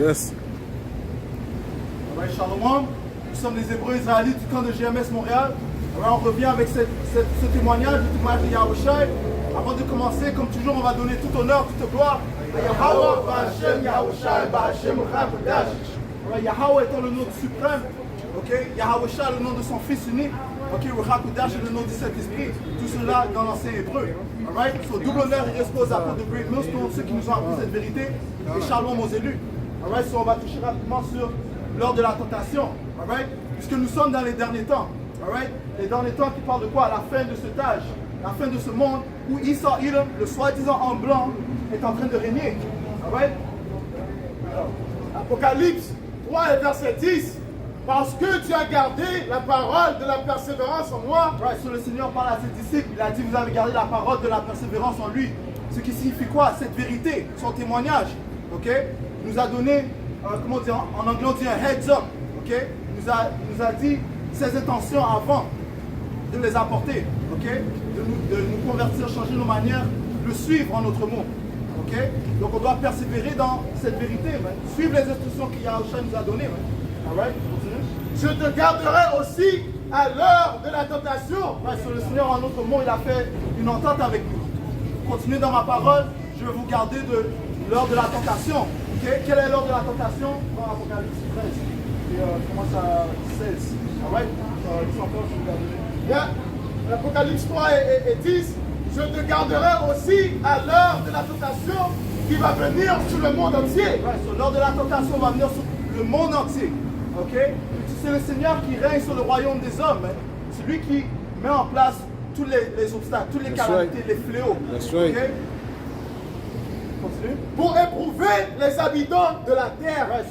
Yes. Alright, Shalom. Nous sommes les Hébreux israélites du camp de GMS Montréal. Alors, on revient avec ce témoignage, le témoignage de Yahushai. Avant de commencer, comme toujours, on va donner tout honneur, toute gloire à Yahweh, Ba'Hashem, Yahushai, Ba'Hashem, Rakodash. Yahweh étant le nom suprême, okay? Yahushai le nom de son Fils unique, okay? Rakodash est le nom du Saint-Esprit. Tout cela dans l'ancien hébreu. Alright? So, double honneur et respect aux apôtres de Great Millstone, ceux qui nous ont appris cette vérité, et shalom aux élus. Alright? So, on va toucher rapidement sur l'heure de la tentation. Alright? Puisque nous sommes dans les derniers temps. Alright? Les derniers temps qui parlent de quoi? La fin de cet âge, la fin de ce monde où Esau Edom, le soi-disant en blanc, est en train de régner. Alright? Apocalypse 3 et verset 10. Parce que tu as gardé la parole de la persévérance en moi. Right, so le Seigneur parle à ses disciples, il a dit vous avez gardé la parole de la persévérance en lui. Ce qui signifie quoi? Cette vérité, son témoignage, ok? Nous a donné, comment dire, en anglais on dit un heads up, ok? Nous a dit ses intentions avant de les apporter, ok? De nous convertir, changer nos manières, le suivre en notre mot, ok? Donc on doit persévérer dans cette vérité, man. Suivre les instructions que Yahushua nous a données, man. Alright, continue. Je te garderai aussi à l'heure de la tentation. Ouais, sur le Seigneur, en notre mot, il a fait une entente avec nous. Continuez dans ma parole, je vais vous garder de l'heure de la tentation. Okay? Quelle est l'heure de la tentation? Dans Apocalypse 13. Et commence à 16. Alright? Encore, je vous garderai. Bien. L'Apocalypse 3 et 10. Je te garderai aussi à l'heure de la tentation qui va venir sur le monde entier. Ouais, so, l'heure de la tentation va venir sur le monde entier. Ok? C'est le Seigneur qui règne sur le royaume des hommes. Hein? C'est lui qui met en place tous les obstacles, toutes les calamités, les fléaux. Right. Okay? Continue. Pour éprouver les habitants de la terre. Ouais,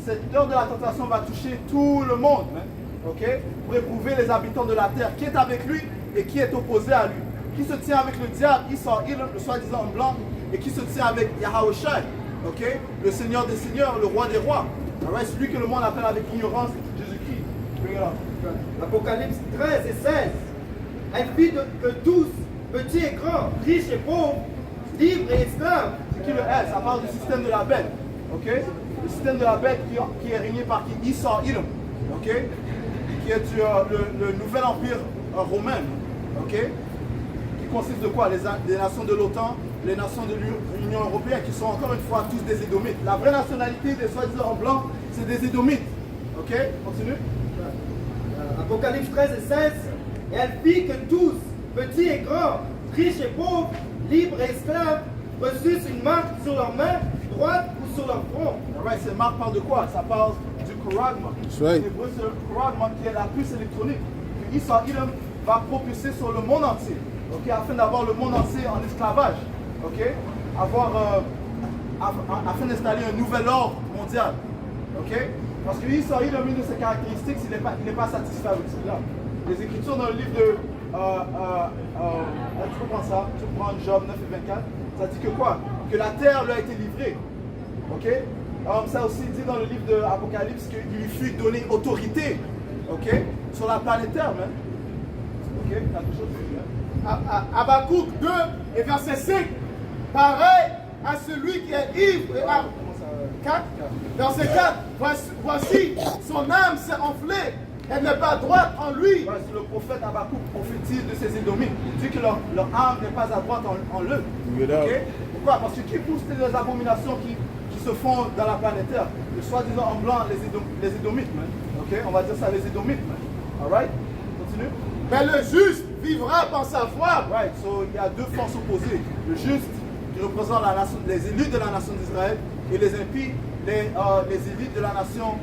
cette heure de la tentation va toucher tout le monde. Hein? Okay? Pour éprouver les habitants de la terre. Qui est avec lui et qui est opposé à lui. Qui se tient avec le diable, Esau Edom, le soi-disant blanc, et qui se tient avec Yahushai, okay? Le Seigneur des seigneurs, le roi des rois. Right, celui que le monde appelle avec ignorance Jésus-Christ. Bring it up. Apocalypse 13 et 16. Elle fit que tous, petits et grands, riches et pauvres, libres et esclaves. C'est qui le S? Ça parle du système de la bête. Okay? Le système de la bête qui est régné par qui? Esau Edom. Okay? Qui est le nouvel empire romain. Okay? Qui consiste de quoi? Les nations de l'OTAN, les nations de l'Union européenne qui sont encore une fois tous des Édomites. La vraie nationalité des soi-disant blancs, c'est des Édomites. Ok? Continue. Apocalypse 13 et 16. Et elle fit que tous, petits et grands, riches et pauvres, libres et esclaves, reçussent une marque sur leur main droite ou sur leur front. Alright, cette marque parle de quoi? Ça parle du Koragma. Right. En hébreu, c'est le Koragma qui est la puce électronique que Esau Edom va propulser sur le monde entier. Okay? Afin d'avoir le monde entier en esclavage. Okay? Afin d'installer un nouvel ordre mondial. Okay? Parce que Esau Edom, une de ses caractéristiques, il n'est pas satisfait avec cela. Les Écritures dans le livre de... tu peux prendre ça, tu prends Job 9 et 24, ça dit que quoi? Que la terre lui a été livrée. Ok? Ça aussi dit dans le livre de Apocalypse qu'il lui fut donné autorité. Ok? Sur la planète Terre, même. Ok? Quelque chose de bien. Habakkuk 2 et verset 5. Pareil à celui qui est ivre et 4. Verset 4. Voici, son âme s'est enflée. Elle n'est pas droite en lui. Ouais, c'est le prophète Habakkuk prophétise de ces Édomites. Il dit que leur âme n'est pas à droite en eux. Okay? Pourquoi? Parce que qui pousse les abominations qui se font dans la planète Terre? Le soi-disant en blanc, les Édomites. Man. Okay? On va dire ça, les Édomites. Man. Alright? Continue. Mais le juste vivra par sa foi. Right, so il y a deux forces opposées. Le juste qui représente la nation, les élites de la nation d'Israël, et les impies, les élites de la nation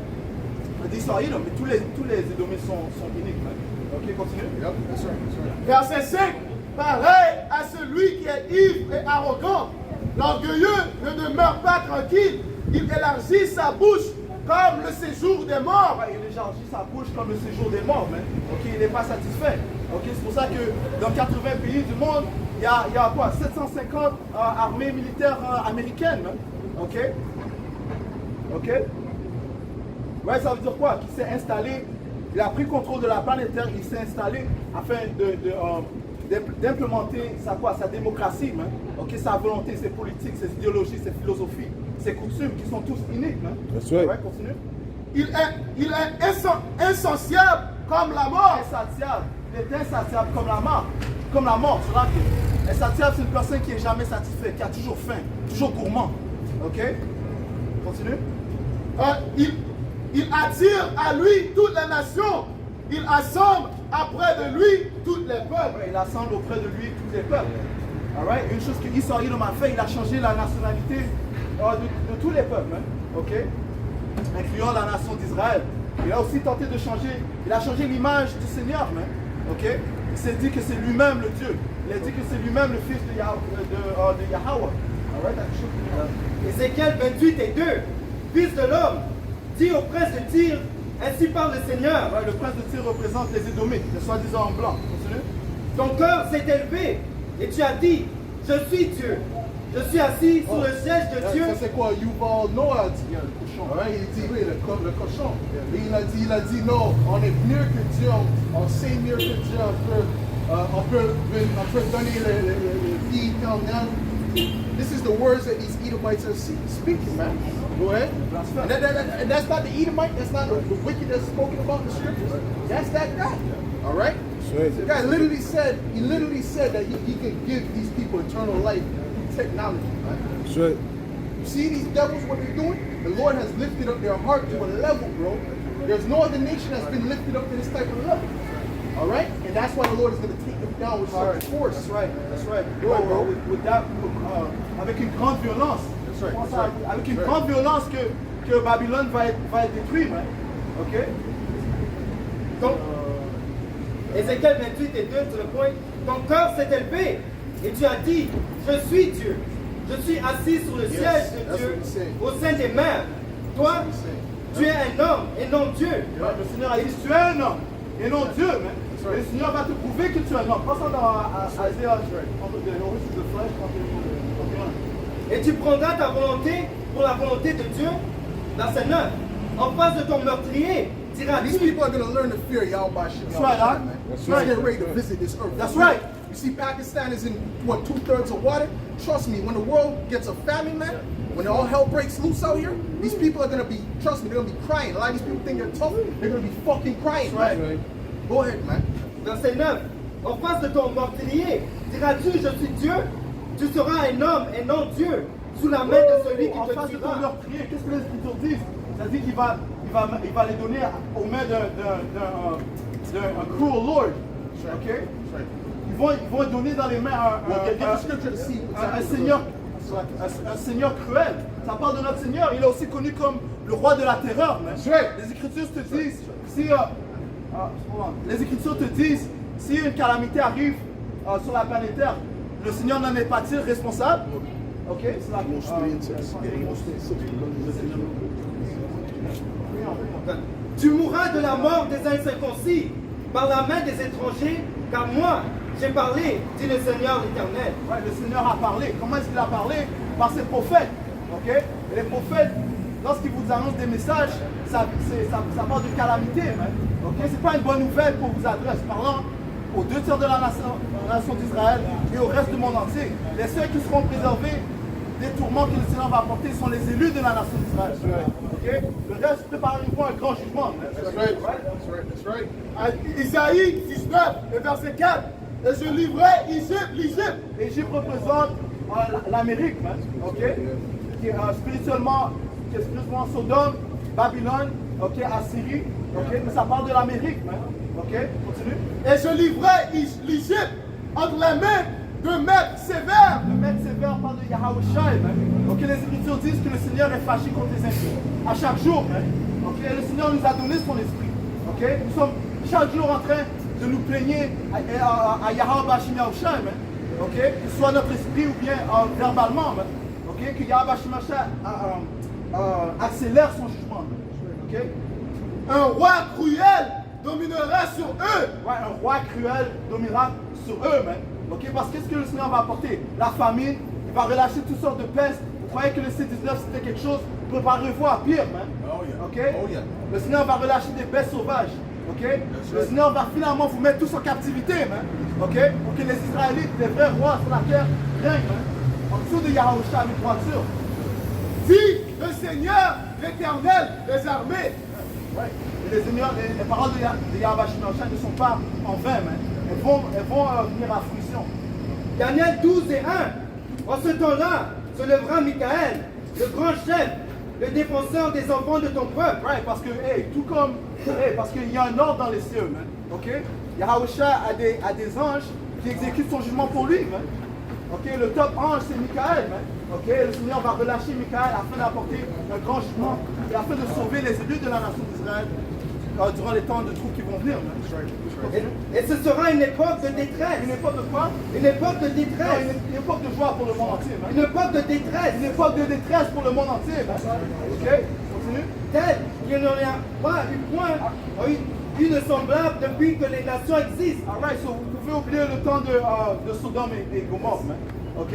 d'Israël. Mais tous les Édomites sont uniques. Man. Ok, continue. Yep, that's right, that's right. Verset 5. Pareil à celui qui est ivre et arrogant. L'orgueilleux ne demeure pas tranquille. Il élargit sa bouche comme le séjour des morts. Ouais, il élargit sa bouche comme le séjour des morts. Man. Okay, il n'est pas satisfait. Okay, c'est pour ça que dans 80 pays du monde, il y a quoi? 750 armées militaires américaines. Man. Ok? Ok? Ouais, ça veut dire quoi? Qu'il s'est installé, il a pris contrôle de la planète Terre, il s'est installé afin d'implémenter sa démocratie, hein? Okay, sa volonté, ses politiques, ses idéologies, ses philosophies. ses coutumes qui sont tous uniques. Hein. That's right. Ouais, continue. Il est insatiable comme la mort. Insatiable. Il est insatiable comme la mort. Comme la mort. C'est là que insatiable, c'est une personne qui n'est jamais satisfaite, qui a toujours faim, toujours gourmand. Ok? Continue. Il attire à lui toutes les nations. Il assemble après de lui tous les peuples. Ouais, il assemble auprès de lui tous les peuples. Alright? Une chose que Israël a fait, il a changé la nationalité de tous les peuples. Hein? Ok? Incluant la nation d'Israël. Il a aussi tenté de changer, il a changé l'image du Seigneur. Hein? Ok? Il s'est dit que c'est lui-même le Dieu. Il a dit que c'est lui-même le fils de Yahweh. Alright? Ézéchiel 28 et 2. Fils de l'homme, dis au prince de Tyr, ainsi parle le Seigneur. Ouais, le prince de Tyr représente les Édomites, les soi-disant en blanc. Continue. Ton cœur s'est élevé et tu as dit, je suis Dieu. Je suis assis sur le siège de Dieu. Ça c'est quoi? Yuval Noah a dit, le cochon. Ouais, il dit, oui, le cochon. Et il a dit, non, on est mieux que Dieu, on sait mieux que Dieu, on peut donner le vie éternelle. This is the words that these Edomites are speaking, man. Go ahead. And that's not the Edomite, that's not the wicked that's spoken about in the scriptures. That's that guy. All right? The guy literally said that he could give these people eternal life through technology. Right? That's right. You see these devils, what they're doing? The Lord has lifted up their heart to a level, bro. There's no other nation that's been lifted up to this type of level. All right? And that's why the Lord is going to take them down with such force. That's right. That's right. Go ahead, bro. Avec une grande violence. That's right. Je pense avec une grande violence que Babylone va être détruite. Hein? Ok? Donc, Ézéchiel 28 et 2, sur le point, ton cœur s'est élevé et tu as dit, je suis Dieu. Je suis assis sur le siège de Dieu au sein des mers. Toi, tu es un homme et non Dieu. Ouais, le Seigneur a dit, tu es un homme et non Dieu. Mais le Seigneur va te prouver que tu es un homme. Passons dans Isaiah, Et tu prendras ta volonté pour la volonté de Dieu. Verset 9. En face de ton meurtrier, These people are going to learn to fear Yahweh Shem. That's right, huh? That's right. Get ready to visit this earth. That's right. You see, Pakistan is in, what, 2/3 of water? Trust me, when the world gets a famine, man, when all hell breaks loose out here, these people are going to be, trust me, they're going to be crying. A lot of these people think they're tough. They're going to be fucking crying, That's man. right. Go ahead, man. Verset 9. En face de ton meurtrier, diras-tu, je suis Dieu. Tu seras un homme et non Dieu, sous la main de celui qui En te face de ton tuera. meurtrier, qu'est-ce que les Écritures disent? Ça dit qu'il va les donner aux mains d'un cruel lord. Ok? Ils vont donner dans les mains un seigneur cruel. Ça parle de notre Seigneur. Il est aussi connu comme le roi de la terreur. Les Écritures te disent, les Écritures te disent, si une calamité arrive sur la planète Terre, le Seigneur n'en est pas-il responsable? Ok? C'est la Tu mourras de la mort des incirconcis par la main des étrangers, car moi j'ai parlé, dit le Seigneur l'Éternel. Ouais, le Seigneur a parlé. Comment est-ce qu'il a parlé? Par ses prophètes. Ok? Et les prophètes, lorsqu'ils vous annoncent des messages, ça parle de calamité. Ok? C'est pas une bonne nouvelle qu'on vous adresse. Parlant aux 2/3 de la nation d'Israël et au reste du monde entier. Les seuls qui seront préservés des tourments que le Seigneur va apporter sont les élus de la nation d'Israël. Okay? Le reste, préparez-vous à un grand jugement. That's right. That's right. Isaïe 19, et verset 4. Et je livrerai l'Égypte. L'Égypte représente l'Amérique, ok? Qui est spirituellement Sodome, Babylone, ok, Assyrie, ok? Mais ça parle de l'Amérique, ok? Continue. Et je livrerai l'Égypte entre les mains de maîtres sévères. Le maître sévère parle de Yahweh Shai, ok? Les Écritures disent que le Seigneur est fâché contre les impies à chaque jour, ok? Et le Seigneur nous a donné son esprit, ok? Nous sommes chaque jour en train de nous plaigner à Yahweh Bashim Yahushai, ok? Que ce soit notre esprit ou bien verbalement, ok? Que Yahweh Bashim Yahushai accélère son jugement, ok? Un roi cruel dominera sur eux. Ouais, un roi cruel dominera sur eux, ok? Parce qu'est-ce que le Seigneur va apporter? La famine, il va relâcher toutes sortes de pestes. Vous croyez que le C-19 c'était quelque chose? Préparez-vous à pire, ok? Le Seigneur va relâcher des bestes sauvages. Okay? Le Seigneur va finalement vous mettre tous en captivité, ok? Pour que les Israélites, les vrais rois sur la terre, règnent, en dessous de Yahushua avec droiture. dit le Seigneur, l'Éternel des armées. Ouais. Et les paroles de Yahweh Shai ne sont pas en vain, man. Elles vont venir à fruition. Daniel 12 et 1. En ce temps-là, se lèvera Michaël, le grand chef, le défenseur des enfants de ton peuple. Right, parce que, parce qu'il y a un ordre dans les cieux, man. Ok? Yahweh Shai a des anges qui exécutent son jugement pour lui, man. Ok? Le top ange, c'est Michaël, man. Ok? Le Seigneur va relâcher Michaël afin d'apporter un grand jugement et afin de sauver les élus de la nation d'Israël durant les temps de troubles qui vont venir, man. Et ce sera une époque de détresse. Une époque de quoi? Une époque de Non, détresse. une époque de joie pour le monde entier, man. Une époque de détresse. Une époque de détresse pour le monde entier, man. Ok? Continue. Telle qu'il n'y en a pas eu point, une semblable depuis que les nations existent. Alright, so vous pouvez oublier le temps de Sodome et Gomorrhe, man. Ok?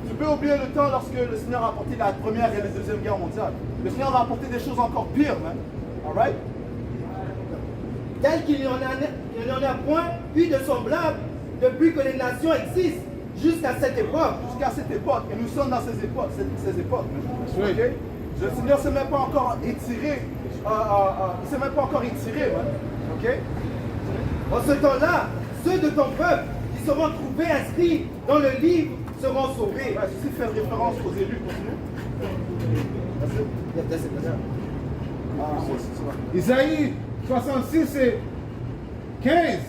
Tu peux oublier le temps lorsque le Seigneur a apporté la première et la deuxième guerre mondiale. Le Seigneur va apporter des choses encore pires, man. Alright? Tel qu'il n'y en a point eu de semblable depuis que les nations existent jusqu'à cette époque. Jusqu'à cette époque, et nous sommes dans ces époques, man. Oui. Ok? Le Seigneur ne s'est même pas encore étiré. Il s'est même pas encore étiré, man. Ok? En ce temps-là, ceux de ton peuple qui seront trouvés inscrits dans le livre seront sauvés. Ouais, ceci fait référence aux élus, continue. Isaïe 66 et 15.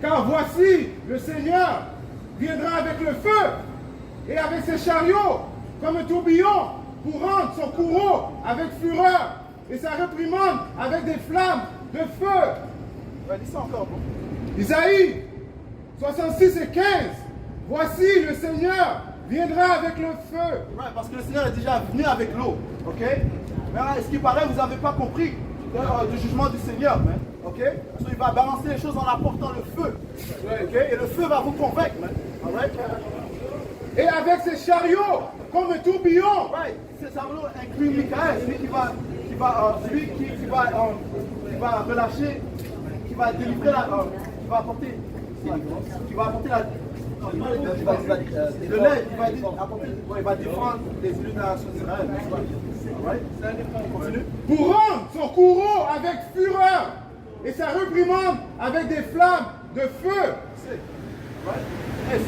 Car voici, le Seigneur viendra avec le feu et avec ses chariots comme un tourbillon pour rendre son courroux avec fureur et sa réprimande avec des flammes de feu. Ouais, dis ça encore, bon. Isaïe 66 et 15. Voici, le Seigneur viendra avec le feu. Ouais, parce que le Seigneur est déjà venu avec l'eau, ok? Mais ce qui paraît, vous n'avez pas compris du jugement du Seigneur, man. Ok? So, il va balancer les choses en apportant le feu, ok? Et le feu va vous convaincre, man. Alright? Et avec ses chariots comme un tourbillon. Right. C'est ça inclut Michaël, celui qui va relâcher, qui va délivrer qui va apporter la de l'aide, il va défendre les élus de la nation d'Israël. Right? Continue. Pour rendre son courroux avec fureur et sa réprimande avec des flammes de feu. Right?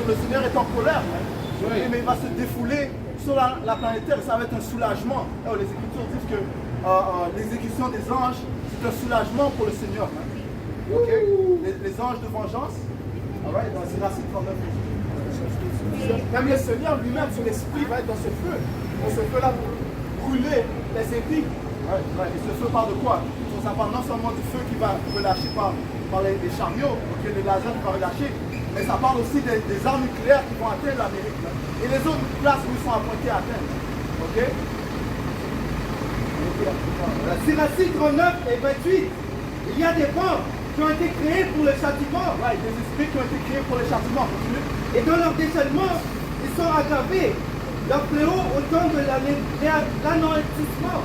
Le Seigneur est en colère, mais il va se défouler sur la planète Terre. Ça va être un soulagement. Les Écritures disent que l'exécution des anges, c'est un soulagement pour le Seigneur. Okay? Les anges de vengeance. Alright, dans Siracide 39. Même le Seigneur lui-même, son esprit va être dans ce feu. Dans ce feu-là pour brûler les épis. Et ce feu parle de quoi? Ça parle non seulement du feu qui va relâcher par les chariots, les lasers qui va relâcher, mais ça parle aussi des armes nucléaires qui vont atteindre l'Amérique. Et les autres places où ils sont appointés à atteindre. Ok? Siracide 39 et 28. Il y a des vents qui ont été créés pour le châtiment. Right, des esprits qui ont été créés pour le châtiment. Continue. Et dans leur déchaînement, ils sont aggravés. Leur fléau au temps de l'anéantissement.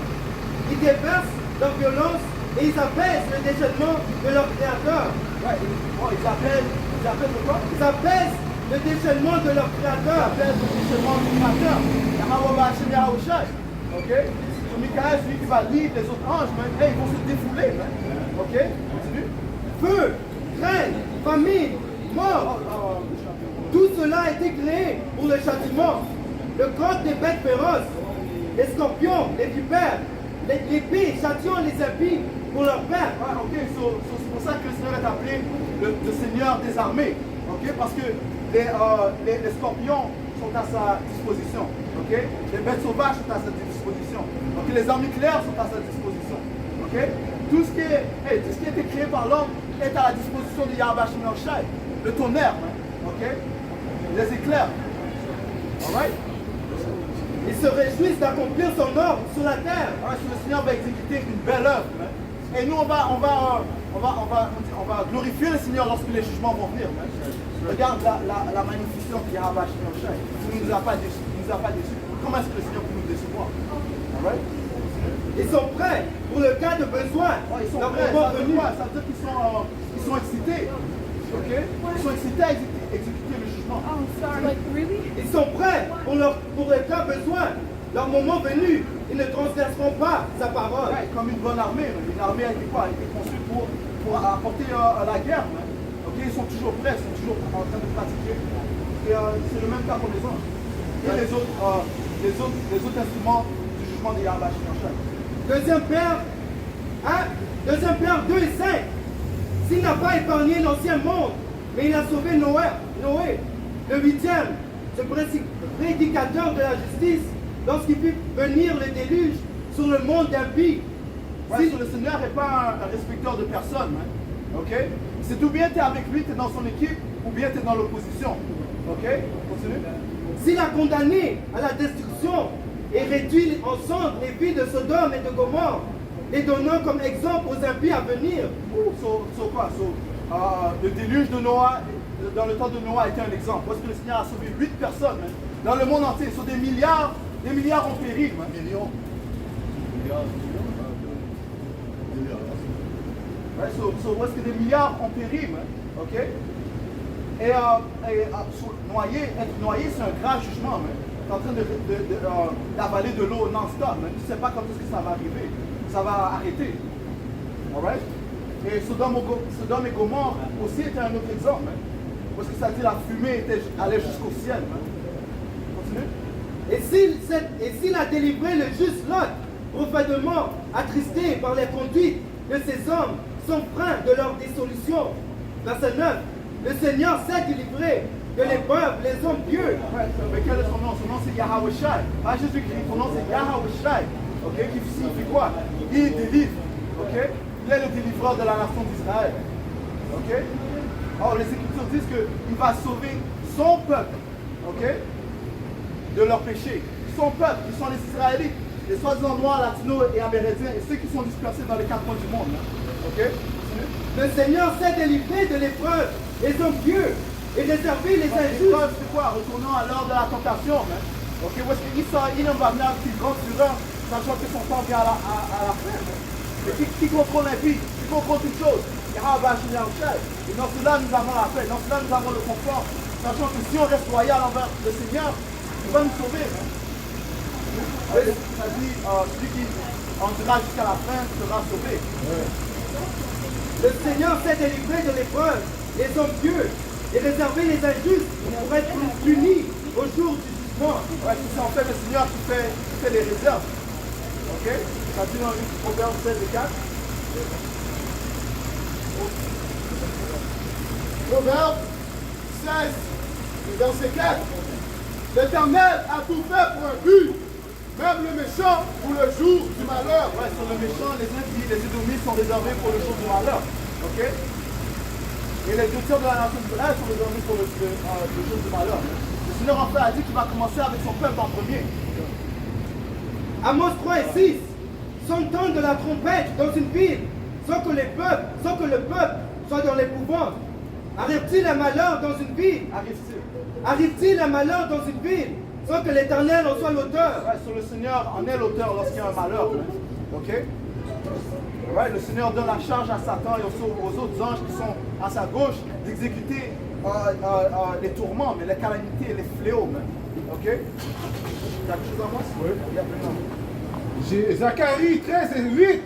Ils déversent leur violence et ils apaisent le déchaînement de leur créateur. Ouais, ils appellent de quoi? Ils apaisent le déchaînement de leur créateur. Ils appellent le déchaînement du créateur. Yahweh Hashem Yahushai. Ok? So Michaël, celui qui va lire les autres anges, ils vont se défouler. Ok? Continue. Feu, crainte, famine, mort. Tout cela a été créé pour le châtiment. Le corps des bêtes féroces, les scorpions, les vipères, l'épée châtiant les impies pour leur perte. Ok, c'est pour ça que le Seigneur est appelé le Seigneur des armées. Ok, parce que les scorpions sont à sa disposition. Ok, les bêtes sauvages sont à sa disposition. Ok, les armes nucléaires sont à sa disposition. Ok, tout ce qui a été créé par l'homme est à la disposition de Yahweh Shai. Le tonnerre, ok, les éclairs. Alright? Ils se réjouissent d'accomplir son ordre sur la terre. Le Seigneur va exécuter une belle œuvre. Et nous, on va glorifier le Seigneur lorsque les jugements vont venir. Regarde la magnificence de Yahweh Shai. Il ne nous a pas déçus. Comment est-ce que le Seigneur peut nous décevoir? Alright? Ils sont prêts pour le cas de besoin. Ils sont Leur prêts. moment Ça veut venu. dire quoi? Ça veut dire qu'ils sont excités. Ok? Ils sont excités à exécuter le jugement. Oh, sorry. Like, really? Ils sont prêts pour le cas besoin. leur moment venu, ils ne transgresseront pas sa parole. Ouais, comme une bonne armée. Une armée a été quoi? A été construite pour apporter la guerre. Ok, ils sont toujours prêts, ils sont toujours en train de pratiquer. Et c'est le même cas pour les anges. Et les autres instruments du jugement de Yahweh Shemashai. Deuxième Pierre 2 et 5. S'il n'a pas épargné l'ancien monde, mais il a sauvé Noé, le huitième, ce prédicateur de la justice, lorsqu'il fit venir le déluge sur le monde d'impies. Ouais, le Seigneur n'est pas un respecteur de personne. Ok? C'est ou bien tu es avec lui, tu es dans son équipe, ou bien tu es dans l'opposition. Ok? Continue. S'il a condamné à la destruction et réduit en cendres les villes de Sodome et de Gomorrhe, les donnant comme exemple aux impies à venir. Le déluge de Noah, dans le temps de Noah, était un exemple. Parce que le Seigneur a sauvé 8 personnes dans le monde entier. Sur des milliards ont péri. Millions. Ouais, où est-ce que des milliards ont péri. Ok? Et être noyé, c'est un grave jugement. Tu es en train d'avaler de l'eau non-stop. Tu ne sais pas quand est-ce que ça va arriver. Ça va arrêter. Alright? Et Sodome et Gomorrhe aussi était un autre exemple. Parce que ça dit la fumée allait jusqu'au ciel. Continue. Et s'il a délivré le juste Lot, profondément attristé par les conduites de ces hommes, sans frein de leur dissolution. Verset 9. Le Seigneur sait délivrer de l'épreuve les hommes pieux. Ouais, mais quel est son nom? Son nom c'est Yahweh Shai. Pas Jésus-Christ, son nom c'est Yahweh Shai. Ok? Qui signifie quoi? Il délivre. Ok? Il est le délivreur de la nation d'Israël. Ok? Or, les Écritures disent qu'il va sauver son peuple. Ok? De leurs péchés. Son peuple, qui sont les Israélites. Les soi-disant noirs, latinos et amérindiens, et ceux qui sont dispersés dans les 4 coins du monde. Ok? Le Seigneur sait délivrer de l'épreuve les hommes pieux et réserver les injustes. L'épreuve, c'est quoi? Retournons à l'heure de la tentation. Ok? Où est-ce qu'il va venir avec une grande fureur, sachant que son temps vient à la fin. Mais qui contrôle la vie? Qui contrôle toute chose? Yahweh Shemashai. Et dans cela, nous avons la paix. Dans cela, nous avons le confort. Sachant que si on reste loyal envers le Seigneur, il va nous sauver. Ça dit, celui qui endurera jusqu'à la fin sera sauvé. Le Seigneur sait délivrer de l'épreuve les hommes pieux et réserver les injustes pour être punis au jour du jugement. Ouais, c'est en fait le Seigneur qui fait les réserves. Ok? Ça dit dans Proverbe 16 et 4. Proverbe 16, verset 4. L'Éternel a tout fait pour un but, même le méchant pour le jour du malheur. Ouais, sur le méchant, les impies, les édomites sont réservés pour le jour du malheur. Ok? Et les 2 tiers de la nation d'Israël sont réservés pour le jour du malheur. Le Seigneur en fait a dit qu'il va commencer avec son peuple en premier. Amos 3 et 6. S'entendre de la trompette dans une ville, sans que le peuple soit dans l'épouvante. Arrive-t-il un malheur dans une ville? Arrive-t-il un malheur dans une ville, sans que l'Éternel en soit l'auteur? Ouais, sur le Seigneur en est l'auteur lorsqu'il y a un malheur. Ok? Ouais, le Seigneur donne la charge à Satan et aux autres anges qui sont à sa gauche d'exécuter les tourments, mais les calamités et les fléaux. Ok? Il y a quelque chose en moi? Oui. Zacharie 13 et 8.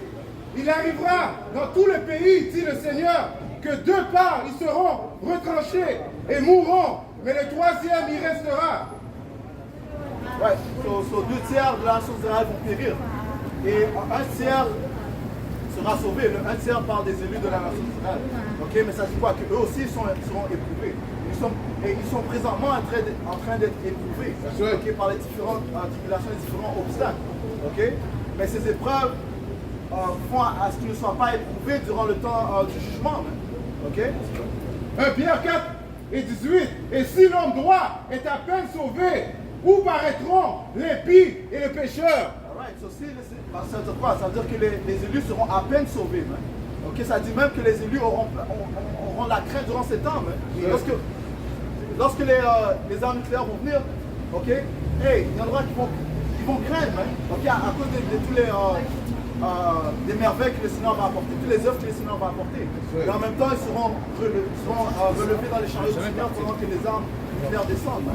Il arrivera dans tout le pays, dit le Seigneur, que 2 parts y seront retranchés et mourront, mais le 3e y restera. Ouais, sur 2 tiers de la nation d'Israël vont périr. Et 1 tiers sera sauvé. Le 1 tiers parle des élus de la nation d'Israël. Ok, mais ça dit quoi? Qu'eux aussi seront éprouvés. Ils sont présentement en train d'être éprouvés, okay, par les différentes tribulations, les différents obstacles. Okay? Mais ces épreuves font à ce qu'ils ne soient pas éprouvés durant le temps du jugement. Okay? 1 Pierre 4 et 18. Et si l'homme droit est à peine sauvé, où paraîtront l'impie et le pécheur? Ça veut dire quoi? Ça veut dire que les élus seront à peine sauvés. Okay? Ça dit même que les élus auront la crainte durant ces temps. Lorsque les armes nucléaires vont venir, ok, hey, il y en aura qui vont craindre, okay, à cause de tous des merveilles que le Seigneur va apporter, toutes les œuvres que le Seigneur va apporter. Et en même temps, ils seront relevés dans les chariots du Seigneur pendant que les armes nucléaires descendent.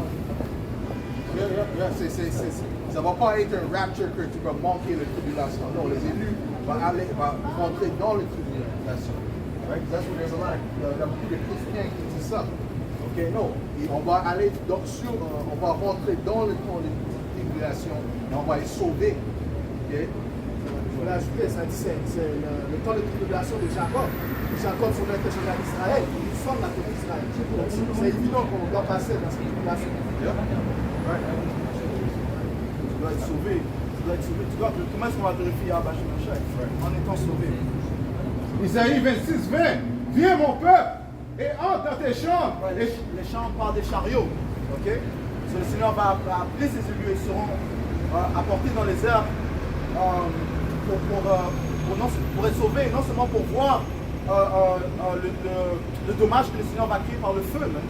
Ça ne va pas être un rapture que tu vas manquer la tribulation. Non, les élus vont rentrer dans la tribulation. Right? That's what there's a lot. Il y a beaucoup de chrétiens qui disent ça. Ok, non. Et on va aller on va rentrer dans le temps de tribulation et on va être sauvés. Ok? Je voulais ajouter, ça dit c'est le temps de tribulation de Jacob. Jacob sur le chrétien d'Israël. Nous sommes la terre d'Israël. C'est évident qu'on doit passer dans cette tribulation. Yeah. Right. Tu dois être sauvé. Comment est-ce qu'on va glorifier Yahweh Shemashai? En étant sauvé. Isaïe 26, 20. Viens mon peuple et entre dans tes chambres. Ouais, les chambres parlent des chariots. Ok? So, le Seigneur va appeler ses élus et ils seront apportés dans les airs pour être sauvés, non seulement pour voir le dommage que le Seigneur va créer par le feu, man.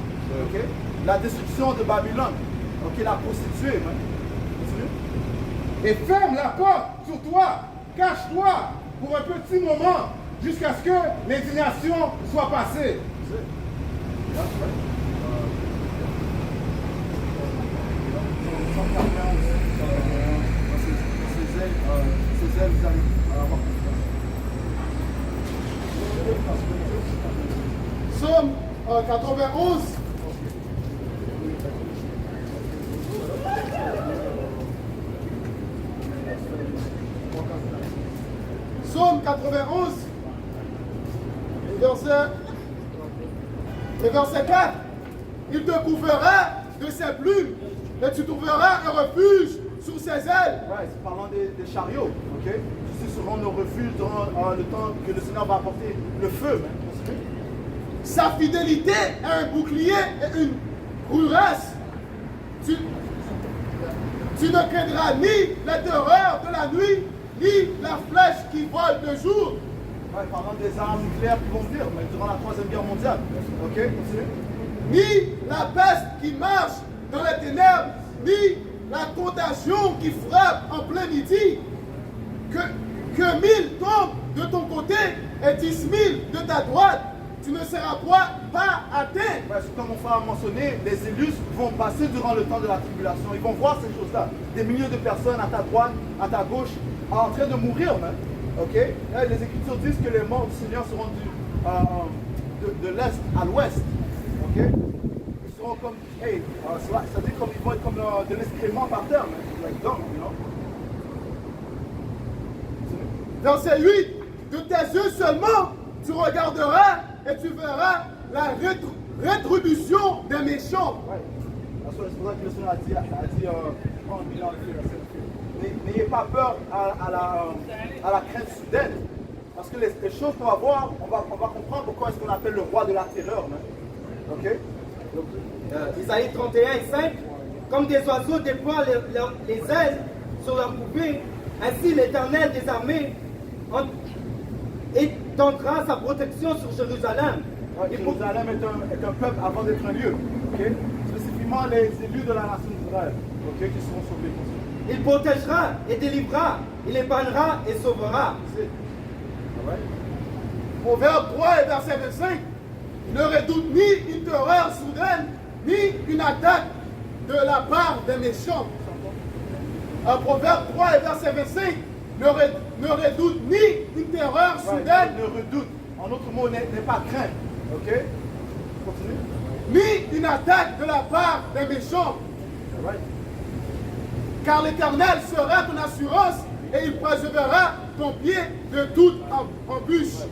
Okay? La destruction de Babylone, okay? La prostituée. Man. Et ferme la porte sur toi. Cache-toi pour un petit moment jusqu'à ce que l'indignation soit passée. Psaume 91. Psaume 91, verset 4. Il te couvrira de ses plumes et tu trouveras un refuge sous ses ailes. Ouais, c'est parlant des chariots, ok? Ceux seront nos refuges durant le temps que le Seigneur va apporter le feu. Man. Sa fidélité est un bouclier et une cuirasse. Tu ne craindras ni la terreur de la nuit, ni la flèche qui vole de jour. Ouais, parlant des armes nucléaires qui vont venir durant la 3e guerre mondiale. Ok, continue. Ni la peste qui marche dans les ténèbres, ni la contagion qui frappe en plein midi. Que 1000 tombent de ton côté et 10 000 de ta droite, tu ne seras pas atteint. Ouais, comme mon frère a mentionné, les élus vont passer durant le temps de la tribulation. Ils vont voir ces choses-là. Des milliers de personnes à ta droite, à ta gauche, en train de mourir, man. Ok? Là, les Écritures disent que les morts du Seigneur seront de l'est à l'ouest. Ok? Ils seront comme, hey, ça dit comme ils vont être comme de l'excrément par terre, man. Like dung, you know? Verset 8. De tes yeux seulement, tu regarderas et tu verras la rétribution des méchants. Ouais. C'est pour ça que le Seigneur a dit n'ayez pas peur à la crainte soudaine. Parce que les choses qu'on va voir, on va comprendre pourquoi est-ce qu'on appelle le roi de la terreur. Hein? Ok? Isaïe 31 et 5. Comme des oiseaux déploient les ailes sur leur coupée, ainsi l'Éternel des armées étendra sa protection sur Jérusalem. Ouais, Jérusalem est un peuple avant d'être un lieu. Okay? Spécifiquement les élus de la nation d'Israël, okay, qui seront sauvés. Il protégera et délivrera, il épargnera et sauvera. Proverbe 3 et verset 25. Ne redoute ni une terreur soudaine, ni une attaque de la part des méchants. Proverbe 3 et verset 25. Ne redoute ni une terreur soudaine. Ne redoute. En d'autres mots, n'est pas craint. Ok? Continue. Ni une attaque de la part des méchants. Right. Car l'Éternel sera ton assurance et il préservera ton pied de toute embûche.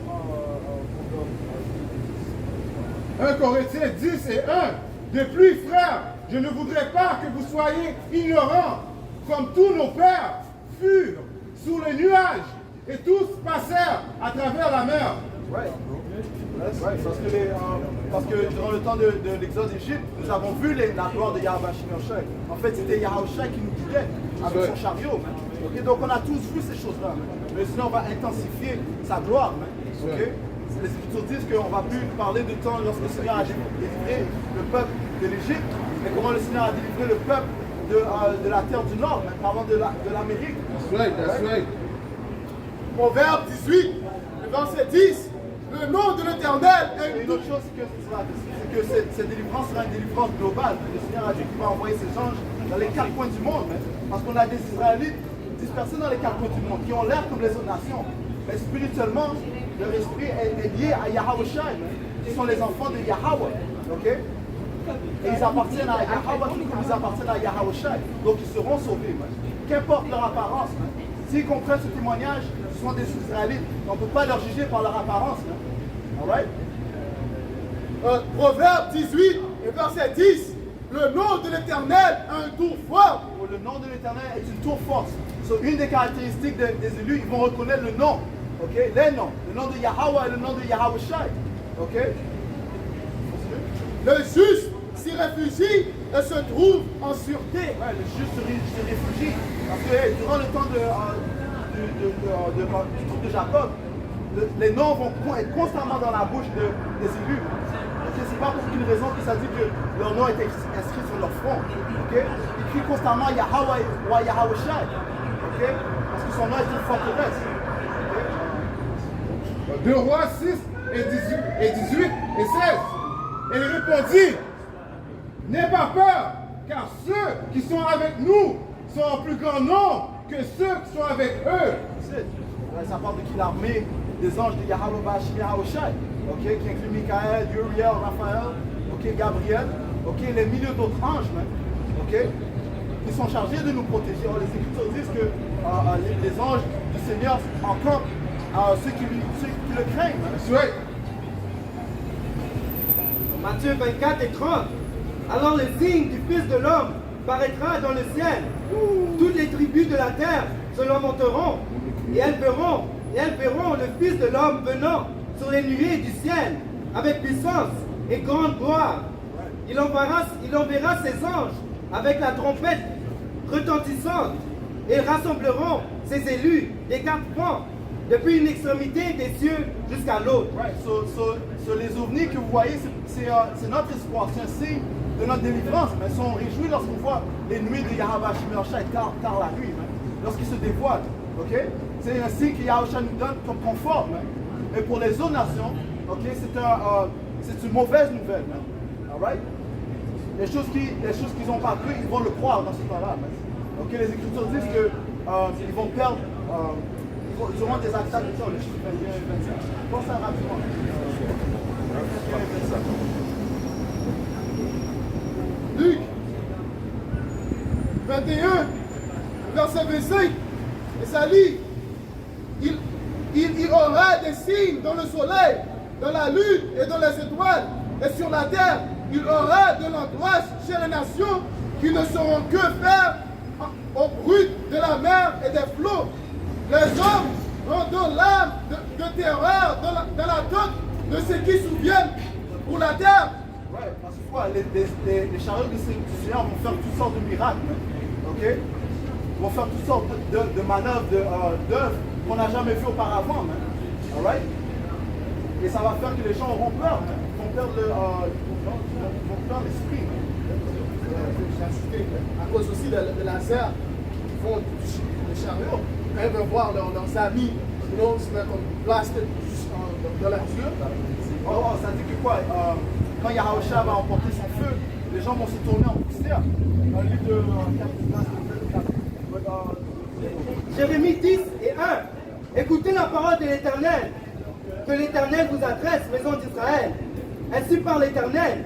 1 Corinthiens 10 et 1. De plus, frères, je ne voudrais pas que vous soyez ignorants, comme tous nos pères furent sous les nuages, et tous passèrent à travers la mer. Right. Right. Parce que durant le temps de l'exode d'Égypte, nous avons vu la gloire de Yahweh Shemashai. En fait, c'était Yahweh qui nous guidait avec son chariot. Okay? Donc on a tous vu ces choses-là. Mais sinon, on va intensifier sa gloire. Okay? Les Écritures disent qu'on ne va plus parler de temps lorsque le Seigneur a délivré le peuple de l'Égypte, mais comment le Seigneur a délivré le peuple de la terre du Nord, même parlant de l'Amérique. That's right. Proverbe 18, verset 10. le nom de l'Éternel Et est une autre chose, c'est que cette délivrance sera une délivrance globale. Le Seigneur a dit qu'il va envoyer ses anges dans les quatre coins du monde. Parce qu'on a des Israélites dispersés dans les quatre coins du monde, qui ont l'air comme les autres nations. Mais spirituellement, leur esprit est lié à Yahweh Shai, qui sont les enfants de Yahweh. Okay? Et ils appartiennent à Yahweh tout comme ils appartiennent à Yahweh Shai. Donc ils seront sauvés. Qu'importe leur apparence. S'ils comprennent ce témoignage, ce sont des Israélites. On ne peut pas leur juger par leur apparence. Alright? Proverbe 18 et verset 10. Le nom de l'Éternel a un tour fort. Le nom de l'Éternel est une tour forte. So, une des caractéristiques des élus, ils vont reconnaître le nom. Okay? Les noms. Le nom de Yahweh et le nom de Yahweh Shai. Okay? Le juste s'y réfugie et se trouve en sûreté. Ouais, le juste se réfugie. Parce que durant le temps du trou de Jacob, les noms vont être constamment dans la bouche des élus. Okay? C'est pas pour qu'une raison que ça dit que leur nom est inscrit sur leur front. Okay? Ils crient constamment Yahweh ou Yahweh Shai. Okay? Parce que son nom est une forteresse. Okay? 2 Rois 6 et 18 et 16. Et il répondit, n'aie pas peur, car ceux qui sont avec nous sont en plus grand nombre que ceux qui sont avec eux. Ça parle de qui l'armée des anges de Yahweh Bashim Yahweh Shai, okay, qui inclut Michael, Uriel, Raphaël, okay, Gabriel, okay, les milliers d'autres anges, okay, qui sont chargés de nous protéger. Alors, les Écritures disent que les anges du Seigneur encampent ceux qui le craignent. Ouais. Matthieu 24 et 30. Alors le signe du Fils de l'homme paraîtra dans le ciel. Toutes les tribus de la terre se lamenteront et elles verront le Fils de l'homme venant sur les nuées du ciel avec puissance et grande gloire. Il enverra ses anges avec la trompette retentissante et ils rassembleront ses élus des quatre pans depuis une extrémité des cieux jusqu'à l'autre. Right. So les ovnis que vous voyez, c'est notre espoir, c'est un signe de notre délivrance. Mais on réjouit lorsqu'on voit les nuits de Yahweh Shai tard la nuit, lorsqu'il se dévoile. Okay? C'est un signe que Yahweh nous donne comme confort. Mais pour les autres nations, okay, c'est une mauvaise nouvelle. Alright? Les choses qu'ils n'ont pas cru, ils vont le croire dans ce temps-là. Okay? Les Écritures disent qu'ils vont perdre. Ils auront des attaques de le chiffre 21 et 25. Pense ça rapidement. 21 et 25. Luc 21, verset 25. Et ça lit, il aura des signes dans le soleil, dans la lune et dans les étoiles. Et sur la terre, il aura de l'angoisse chez les nations qui ne sauront que faire au bruit de la mer et des flots. Les hommes rendant l'âme de terreur dans la tête de ceux qui souviennent pour la terre. Ouais, parce que quoi, les chariots du Seigneur vont faire toutes sortes de miracles. Okay? Ils vont faire toutes sortes de manœuvres, d'œuvres qu'on n'a jamais vues auparavant. Alright? Et ça va faire que les gens auront peur. Ils vont perdre l'esprit. J'ai assisté à cause aussi de la serre qui font des chariots. Quand ils veulent voir leurs amis, sinon ils se mettent comme blastés dans leurs yeux. Ça dit que quoi? Quand Yahweh Shai va emporter son feu, les gens vont se tourner en poussière. Un livre de Jérémie 10 et 1. Écoutez la parole de l'Éternel, que l'Éternel vous adresse, maison d'Israël. Ainsi parle l'Éternel.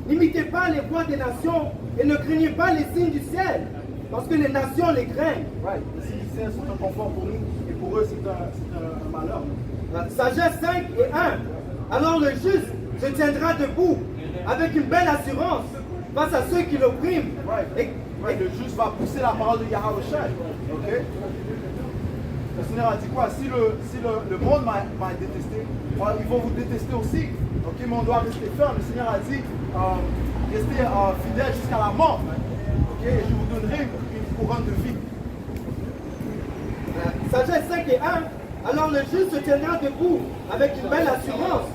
N'imitez pas les voix des nations et ne craignez pas les signes du ciel, parce que les nations les craignent. Right. Les signes du ciel sont un confort pour nous, et pour eux c'est un malheur. Sagesse 5 et 1. Alors le juste se tiendra debout avec une belle assurance face à ceux qui l'oppriment. Right. Le juste va pousser la parole de Yahweh Shai. Okay? Le Seigneur a dit quoi? Si le monde m'a détesté, ils vont vous détester aussi. Okay? Mais on doit rester ferme. Le Seigneur a dit restez fidèles jusqu'à la mort. Okay? Et je vous donnerai une couronne de vie. Sagesse 5 et 1. Alors le juste se tiendra debout avec une belle assurance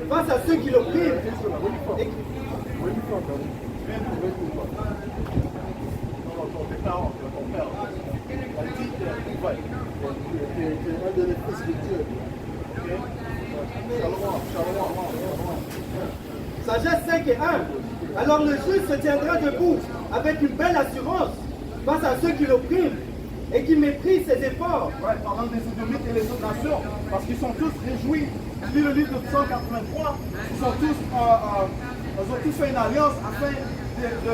face à ceux qui l'oppriment. Un de les fils de Dieu. Sagesse 5 et 1. Alors le juste se tiendra debout avec une belle assurance face à ceux qui l'oppriment et qui méprisent ses efforts. Ouais, parlant des Édomites et les autres nations, parce qu'ils sont tous réjouis. Lis le livre de Psaume 83, ils ont tous fait une alliance afin de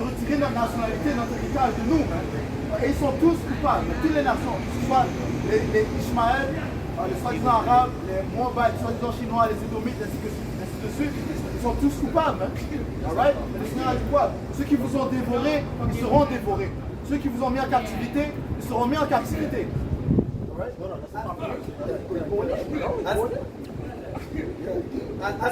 retirer notre nationalité, notre héritage de nous. Et ils sont tous coupables, toutes les nations, que ce soit les Ishmaël, les soi-disant arabes, les Moabites, les soi-disant chinois, les Édomites, ainsi de suite, ils sont tous coupables. Alright? Le Seigneur a dit quoi? Ceux qui vous ont dévorés, ils seront dévorés. Ceux qui vous ont mis en captivité, ils seront mis en captivité. À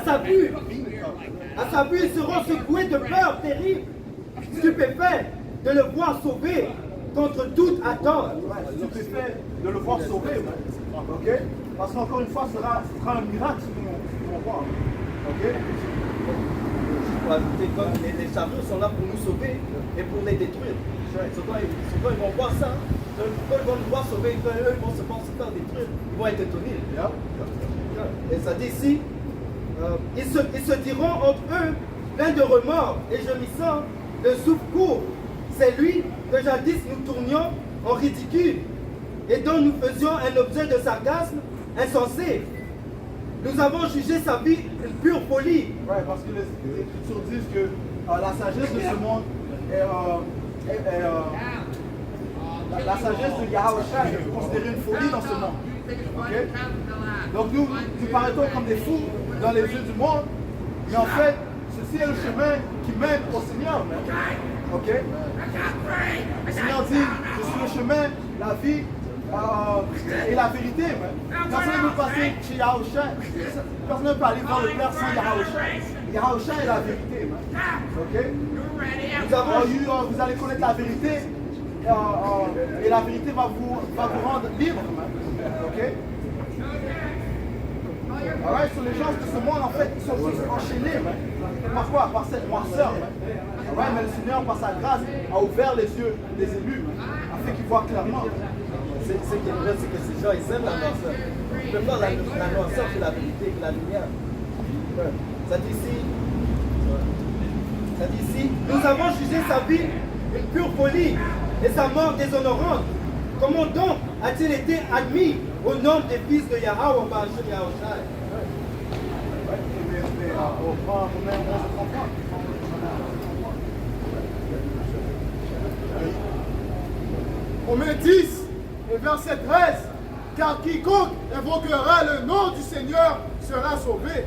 sa vue, ils seront secoués de peur terrible, stupéfaits de le voir sauvé contre toute attente. Stupéfaits de le voir sauvé. Ok? Parce qu'encore une fois, ce sera un miracle si nous vont voir. Ok? Pour ajouter, comme les chariots sont là pour nous sauver et pour les détruire. Souvent, ils vont voir ça. Quand ils vont nous voir sauver, quand eux vont se faire détruire, ils vont être étonnés. Et ça dit ici, ils se diront entre eux, pleins de remords et gémissants, de souffle court. C'est lui que jadis nous tournions en ridicule et dont nous faisions un objet de sarcasme insensé. Nous avons jugé sa vie une pure folie. Ouais, parce que les Écritures disent que la sagesse de ce monde la sagesse de Yahushua est considérée une folie dans ce monde. Okay? Donc nous paraîtons comme des fous dans les yeux du monde, mais en fait, ceci est le chemin qui mène au Seigneur. Okay? Le Seigneur dit, je suis le chemin, la vie et la vérité. Personne ne peut passer chez Yahushua. Personne ne peut aller voir le Père sans Yahushua. Yahushua est la vérité. Okay? Vous allez connaître la vérité. Et la vérité va vous rendre libre. Ok? Alright, so les gens de ce monde, en fait, ils sont tous enchaînés. Par quoi? Par cette noirceur. Alright, mais le Seigneur, par sa grâce, a ouvert les yeux des élus afin qu'ils voient clairement. Ce qui est vrai, c'est que ces gens, ils aiment la noirceur. Ils préfèrent la noirceur que la vérité, que la lumière. Ça dit ici, nous avons jugé sa vie une pure folie et sa mort déshonorante. Comment donc a-t-il été admis au nombre des fils de Yahweh par Yahushua? Romains 10 et verset 13. Car quiconque invoquera le nom du Seigneur sera sauvé.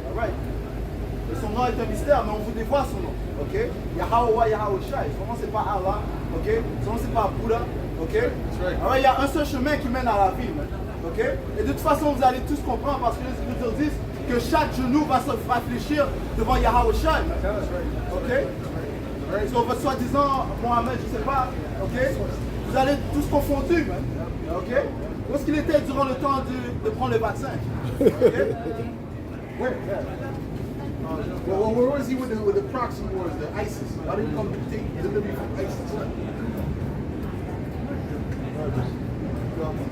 Son nom est un mystère, mais on vous dévoile son nom. Ok? Yahweh, Yahushua. Son nom c'est pas Allah. Ok? Son nom c'est pas Bouddha. Ok? Alors il y a un seul chemin qui mène à la vie. Ok? Et de toute façon, vous allez tous comprendre parce que les Écritures disent que chaque genou va se fléchir devant Yahushua. Ok? Sur votre soi-disant Mohamed, je sais pas. Ok? Vous allez être tous confondus. Ok? Où est-ce qu'il était durant le temps de prendre le vaccin? Okay? Well, where was he with the proxy wars, the ISIS? How did he come to take delivery from ISIS?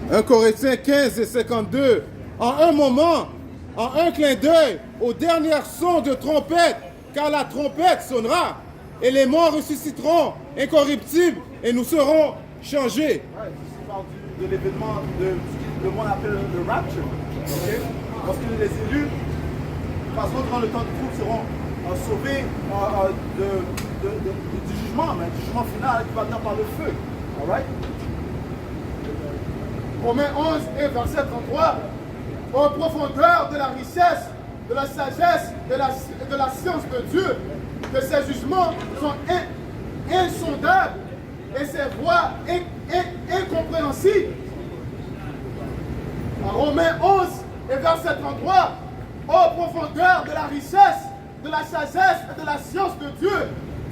1 Corinthiens 15 et 52. En un moment, en un clin d'œil, au dernier son de trompette, car la trompette sonnera, et les morts ressusciteront incorruptibles, et nous serons changés. C'est parle de l'événement de ce que le monde appelle le rapture. Okay? Parce que les élus, passeront durant le temps de trouble, seront sauvés du jugement, mais du jugement final qui va venir par le feu. Alright? Romains 11 et verset 33. En profondeur de la richesse, de la sagesse, de la science de Dieu, que ses jugements sont insondables et ses voies incompréhensibles. En Romains 11 et verset 33. Ô profondeur de la richesse, de la sagesse et de la science de Dieu,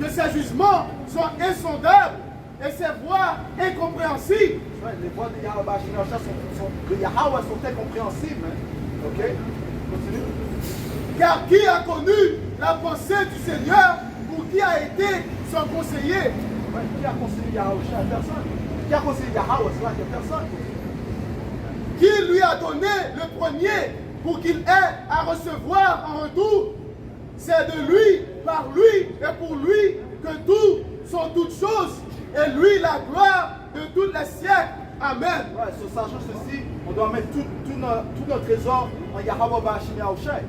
que ses jugements sont insondables et ses voies incompréhensibles. Les voies de Yahweh sont incompréhensibles. Ok? Continue. Car qui a connu la pensée du Seigneur ou qui a été son conseiller? Qui a conseillé Yahweh? Personne. Qui a conseillé Yahweh? C'est là qu'il n'y a personne. qu'il lui a donné le premier pour qu'il ait à recevoir en retour. C'est de lui, par lui et pour lui que tout sont toutes choses, et lui la gloire de tous les siècles. Amen. Ouais, sachant ceci, on doit mettre tout notre trésor en Yahweh Bashim Yahushai.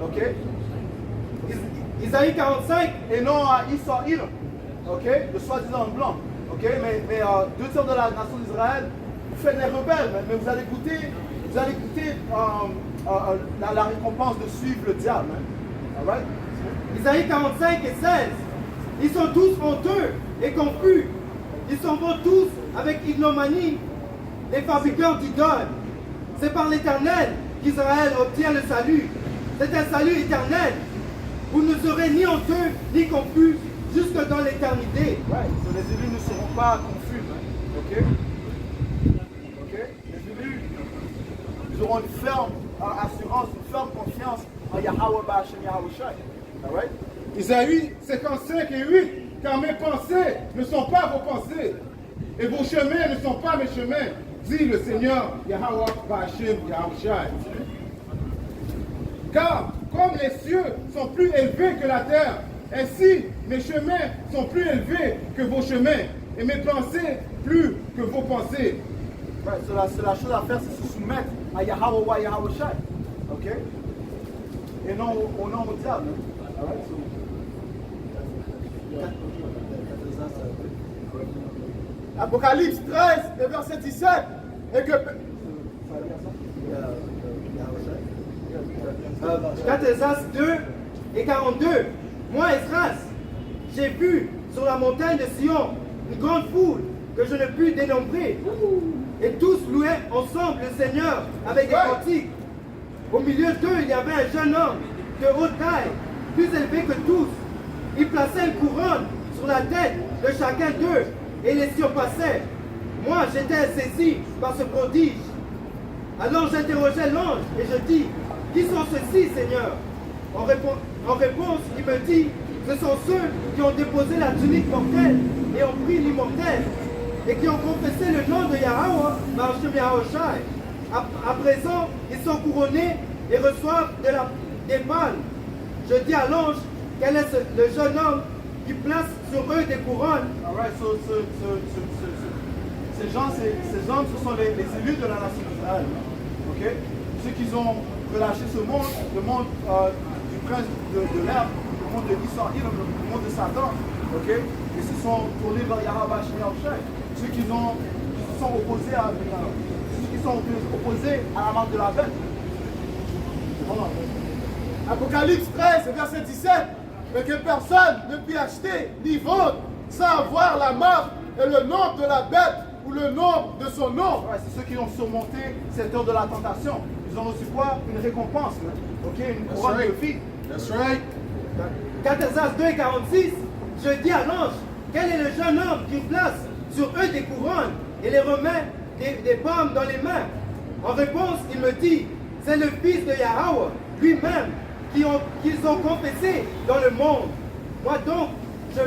Ok? Isaïe 45, Et non à Israël. Ok? Le soi-disant blanc. Ok? Mais 2 tiers de la nation d'Israël, vous faites les rebelles, mais vous allez goûter la récompense de suivre le diable. Hein? Alright? Isaïe 45 et 16. Ils sont tous honteux et confus. Ils s'en vont tous avec ignomanie, les fabricants d'idoles. C'est par l'Éternel qu'Israël obtient le salut. C'est un salut éternel. Vous ne serez ni honteux ni confus jusque dans l'éternité. Ouais, les élus ne seront pas confus. Hein? Ok? Ok? Les élus, ils auront une ferme assurance, une ferme confiance en Yahweh Bashim Yahushai. Alright? Isaïe 55 et 8. Car mes pensées ne sont pas vos pensées, et vos chemins ne sont pas mes chemins, dit le Seigneur Yahweh Bashim Yahushai. Car comme les cieux sont plus élevés que la terre, ainsi mes chemins sont plus élevés que vos chemins, et mes pensées plus que vos pensées. Ouais, c'est la chose à faire, c'est se soumettre à Yahweh Yahushai. Ok? Et non au nom au diable. Hein? Alright? Apocalypse 13 et verset 17. Et que... 4 Esdras 2 et 42. Moi, Esdras, j'ai vu sur la montagne de Sion une grande foule que je ne pus dénombrer. Et tous louaient ensemble le Seigneur avec des cantiques. Au milieu d'eux, il y avait un jeune homme de haute taille, plus élevé que tous. Il plaçait une couronne sur la tête de chacun d'eux et les surpassait. Moi, j'étais saisi par ce prodige. Alors j'interrogeai l'ange et je dis, qui sont ceux-ci, Seigneur? En réponse, il me dit, ce sont ceux qui ont déposé la tunique mortelle et ont pris l'immortel et qui ont confessé le nom de Yahweh, Bashim Yahushai. À présent, ils sont couronnés et reçoivent des palmes. Je dis à l'ange, quel est le jeune homme qui place sur eux des couronnes? Alright, ces hommes, ce sont les élus de la nation d'Israël. Ok? Ceux qui ont relâché ce monde, le monde du prince de l'herbe, le monde de Israël, le monde de Satan. Ok? Et se sont tournés vers Yahweh Bashim Yahushai. Ceux qui se sont opposés à la marque de la bête. Voilà. Apocalypse 13 verset 17. Mais que personne ne puisse acheter ni vendre sans avoir la marque et le nom de la bête ou le nom de son nom. Ouais, c'est ceux qui ont surmonté cette heure de la tentation. Ils ont reçu quoi? Une récompense. Hein? Ok? Une couronne de vie. That's right. 4 Esdras 2 et 46. Je dis à l'ange, quel est le jeune homme qui place sur eux des couronnes et les remet des pommes dans les mains? En réponse, il me dit, c'est le fils de Yahweh lui-même qu'ils ont confessé dans le monde. Moi donc, je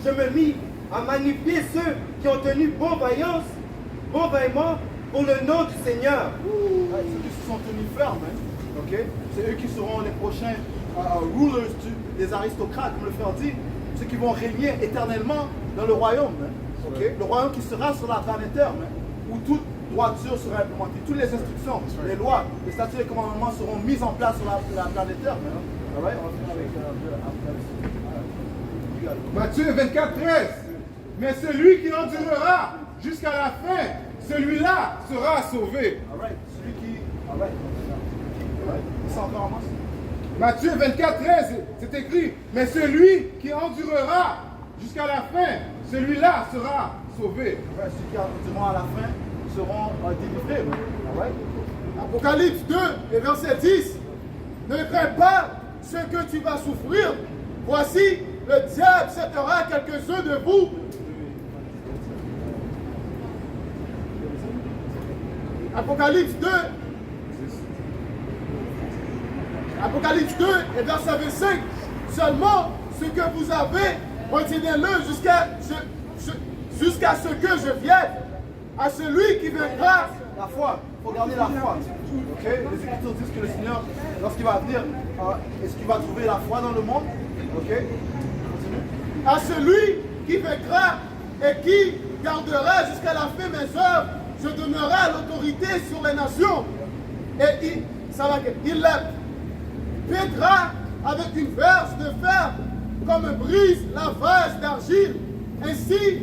me mis à magnifier ceux qui ont tenu bon vaillement pour le nom du Seigneur. Ouais, ceux qui se sont tenus fermes. Hein? Okay? C'est eux qui seront les prochains rulers des aristocrates, comme le frère dit. Ceux qui vont régner éternellement dans le royaume. Hein? Okay? Le royaume qui sera sur la planète Terre, hein? Où toute droiture sera implémentée. Toutes les instructions, les lois, les statuts et les commandements seront mis en place sur la planète Terre. Hein? Right? On va finir avec Matthieu 24, 13. Mais celui qui endurera jusqu'à la fin, celui-là sera sauvé. Alright. Celui qui. Alright. C'est encore en masse. Matthieu 24, 13, c'est écrit, mais celui qui endurera jusqu'à la fin, celui-là sera sauvé. Alright. Ceux qui endureront à la fin seront délivrés. Alright. Apocalypse 2 et verset 10. Ne crains pas ce que tu vas souffrir. Voici, le diable settera quelques-uns de vous. Apocalypse 2. Apocalypse 2 et verset 25. Seulement ce que vous avez, retiendez-le jusqu'à ce que je vienne. À celui qui viendra La foi. Il faut garder la foi. Ok? Les Écritures disent que le Seigneur, lorsqu'il va venir, est-ce qu'il va trouver la foi dans le monde? Ok? Continue. À celui qui vaincra et qui gardera jusqu'à la fin mes œuvres, je donnerai l'autorité sur les nations. Et il les pètera avec une verge de fer, comme brise la vase d'argile, ainsi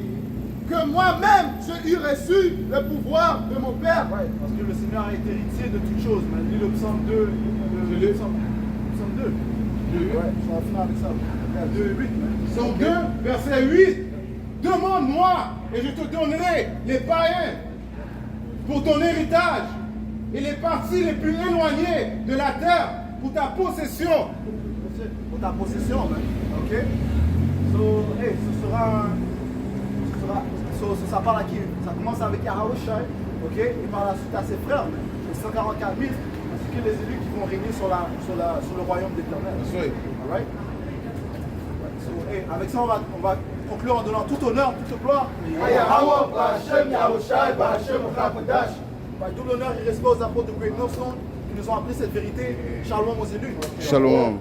que moi-même j'ai eu reçu le pouvoir de mon Père. Ouais, parce que le Seigneur est héritier de toutes choses. Mais lis le psaume 2. Le psaume 2. Ouais, ça va finir avec ça. 2, 8. Psaume 2, verset 8. Demande-moi et je te donnerai les païens pour ton héritage et les parties les plus éloignées de la terre pour ta possession. Pour ta possession, man. Ok? So, hey, ça parle à qui? Ça commence avec Yahawashi, ok? Et par la suite à ses frères, man. Les 144 000, ainsi que les élus qui vont régner sur le royaume d'Éternel. Oui. Alright? So, hey, avec ça, on va conclure en donnant tout honneur, toute gloire. Par tout l'honneur et respect aux apôtres de Great Millstone qui nous ont appris cette vérité. Shalom aux élus. Shalom.